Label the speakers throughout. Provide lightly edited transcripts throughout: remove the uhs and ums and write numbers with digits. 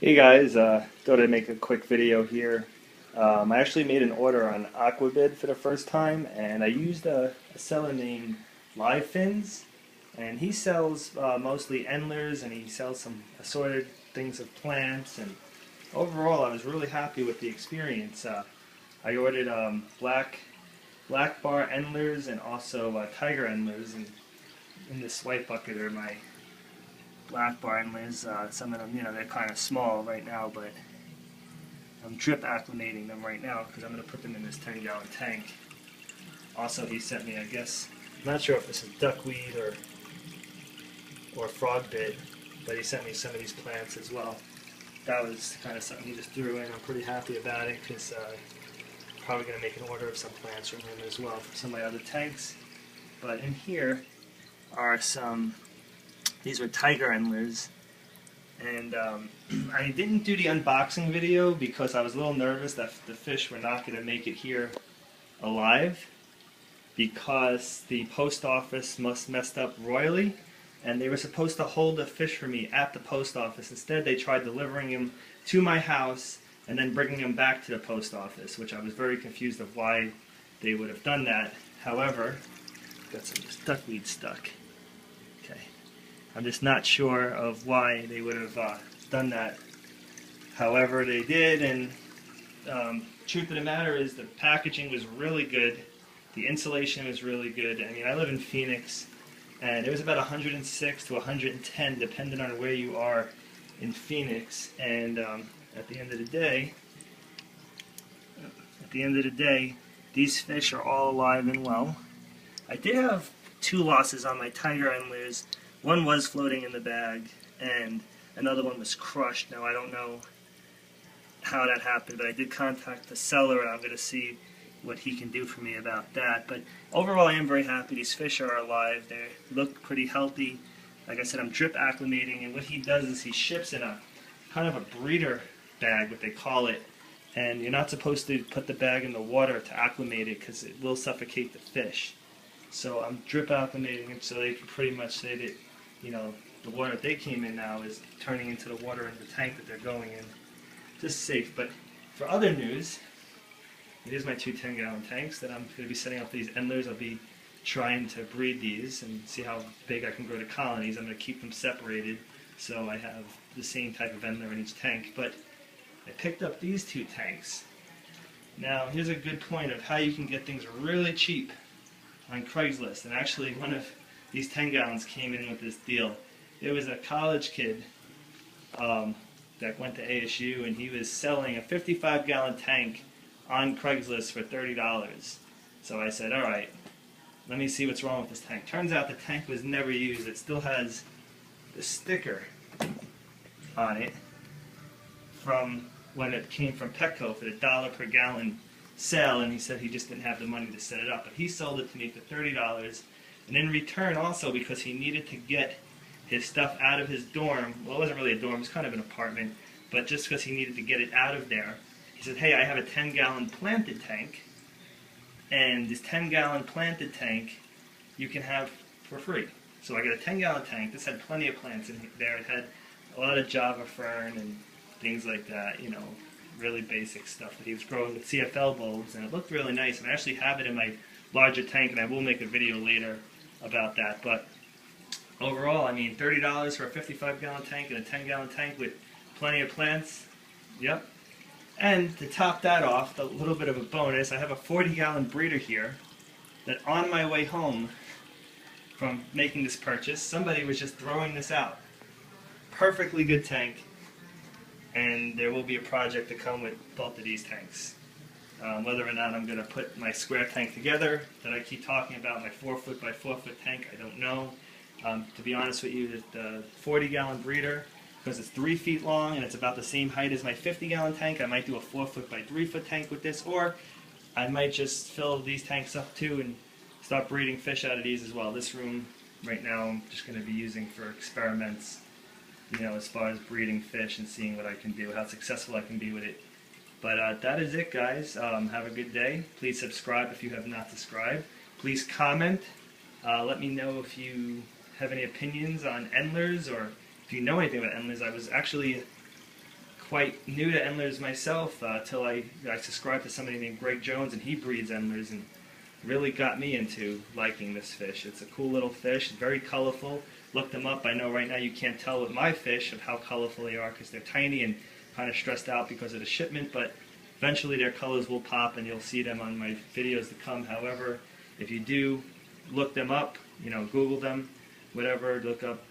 Speaker 1: Hey guys, thought I'd make a quick video here. I actually made an order on Aquabid for the first time, and I used a seller named Livefins, and he sells mostly Endlers, and he sells some assorted things of plants. And overall, I was really happy with the experience. I ordered black bar Endlers and also tiger Endlers, and in this white bucket are my black bar Endlers. Some of them, they're kind of small right now, but I'm drip acclimating them right now because I'm going to put them in this 10-gallon tank. Also, he sent me, I guess, I'm not sure if this is duckweed or frog bit, but he sent me some of these plants as well. That was kind of something he just threw in. I'm pretty happy about it because I'm probably going to make an order of some plants from him as well for some of my other tanks. But in here are these were tiger endlers. And I didn't do the unboxing video because I was a little nervous that the fish were not going to make it here alive because the post office messed up royally, and they were supposed to hold the fish for me at the post office. Instead, they tried delivering him to my house and then bringing him back to the post office, which I was very confused of why they would have done that. However, got some duckweed stuck. Okay. I'm just not sure of why they would have done that. However, they did, and truth of the matter is the packaging was really good. The insulation was really good. I mean, I live in Phoenix, and it was about 106 to 110, depending on where you are in Phoenix. And at the end of the day, these fish are all alive and well. I did have two losses on my tiger endlers. One was floating in the bag, and another one was crushed. Now, I don't know how that happened, but I did contact the seller, and I'm going to see what he can do for me about that. But overall, I am very happy. These fish are alive. They look pretty healthy. Like I said, I'm drip acclimating, and what he does is he ships in a kind of a breeder bag, what they call it, and you're not supposed to put the bag in the water to acclimate it because it will suffocate the fish. So I'm drip acclimating it so they can pretty much say that, the water that they came in now is turning into the water in the tank that they're going in. Just safe. But for other news, here's my two 10-gallon tanks that I'm going to be setting up these endlers. I'll be trying to breed these and see how big I can grow the colonies. I'm going to keep them separated so I have the same type of endler in each tank. But I picked up these two tanks. Now, here's a good point of how you can get things really cheap on Craigslist. And actually, one of these 10 gallons came in with this deal. It was a college kid that went to ASU, and he was selling a 55-gallon tank on Craigslist for $30. So I said, all right, let me see what's wrong with this tank. Turns out the tank was never used. It still has the sticker on it from when it came from Petco for the $1 per gallon sale, and he said he just didn't have the money to set it up. But he sold it to me for $30, and in return also, because he needed to get his stuff out of his dorm, well, it wasn't really a dorm, it was kind of an apartment, but just because he needed to get it out of there, he said, hey, I have a 10-gallon planted tank, and this 10-gallon planted tank you can have for free. So I got a 10-gallon tank. This had plenty of plants in there. It had a lot of Java fern and things like that, really basic stuff that he was growing with CFL bulbs, and it looked really nice. And I actually have it in my larger tank, and I will make a video later about that. But overall, I mean, $30 for a 55-gallon tank and a 10-gallon tank with plenty of plants. Yep. And to top that off, a little bit of a bonus, I have a 40-gallon breeder here that on my way home from making this purchase, somebody was just throwing this out. Perfectly good tank. And there will be a project to come with both of these tanks. Whether or not I'm going to put my square tank together that I keep talking about, my 4-foot by 4-foot tank, I don't know. To be honest with you, the 40-gallon breeder, because it's 3 feet long and it's about the same height as my 50-gallon tank, I might do a 4-foot by 3-foot tank with this, or I might just fill these tanks up too and start breeding fish out of these as well. This room right now I'm just going to be using for experiments, as far as breeding fish and seeing what I can do, how successful I can be with it. But that is it, guys. Have a good day. Please subscribe if you have not subscribed. Please comment. Let me know if you have any opinions on Endlers, or if you know anything about Endlers. I was actually quite new to Endlers myself till I subscribed to somebody named Greg Jones, and he breeds Endlers, and really got me into liking this fish. It's a cool little fish, very colorful. Looked them up. I know right now you can't tell with my fish of how colorful they are because they're tiny and kind of stressed out because of the shipment, but eventually their colors will pop and you'll see them on my videos to come. However, if you do look them up, Google them, whatever, look up,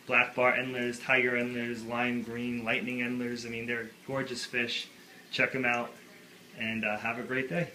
Speaker 1: black bar Endlers, tiger Endlers, lime green, lightning Endlers. I mean, they're gorgeous fish. Check them out and have a great day.